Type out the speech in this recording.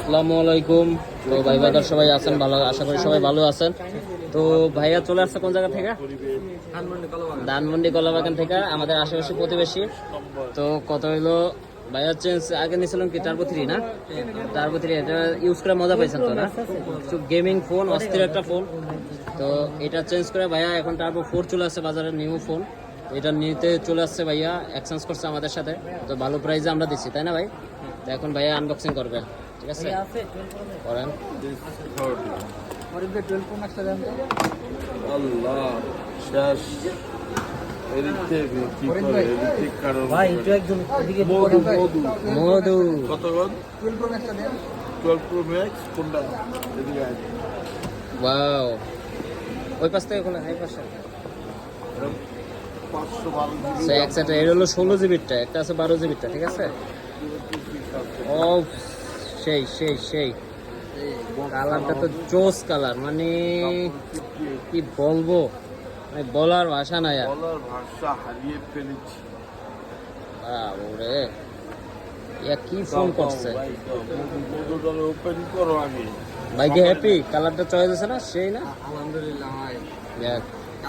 আসসালামু আলাইকুম। তো ভাই বাজার সবাই আছেন ভালো, আশা করি সবাই ভালো আছেন। তো ভাইয়া চলে আসছে কোন জায়গা থেকে? ধানমন্ডি কলাবাগান থেকে, আমাদের আশেপাশে প্রতিবেশী। তো কত হইলো ভাইয়া? চেঞ্জ আগে নিয়েছিলাম কি টার্বো 3 না? টার্বো 3 এটা ইউজ করে মজা পাইছেন তো না? গেমিং ফোন, অস্থির একটা ফোন। তো এটা চেঞ্জ করে ভাইয়া এখন টার্বো 4 চলে আসছে বাজারে, নিউ ফোন। এটা নিতে চলে আসছে ভাইয়া, এক্সচেঞ্জ করছে আমাদের সাথে। তো ভালো প্রাইসে আমরা দিচ্ছি, তাই না ভাই? তো এখন ভাইয়া আনবক্সিং করবে, ঠিক আছে? করেন। আল্লাহ শেষ এদিক থেকে কি করে এদিক কারণ ভাই একটু একজন এদিকে মধু মধু মধু কত কত 12 প্রো ম্যাক্স কোনটা এদিকে আয়। ওয়াও, ওই পাশ থেকে খোলা, এই পাশে। 512 সো একসাথে এর হলো 16 জিবিটা, একটা আছে 12 জিবিটা, ঠিক আছে? ও সেই সেই সেই কালারটা তো জোস কালার, মানে কি বলবো, মানে বলার ভাষা নাই আর। বলার ভাষা হারিয়ে ফেলেছি। ওরে ইয়া কি ফোন করছে মধুটা ওপেন করো আগে। ভাই, কি হ্যাপি? কালারটা চয়েস আছে না, সেই না? আলহামদুলিল্লাহ ভাই। যাক।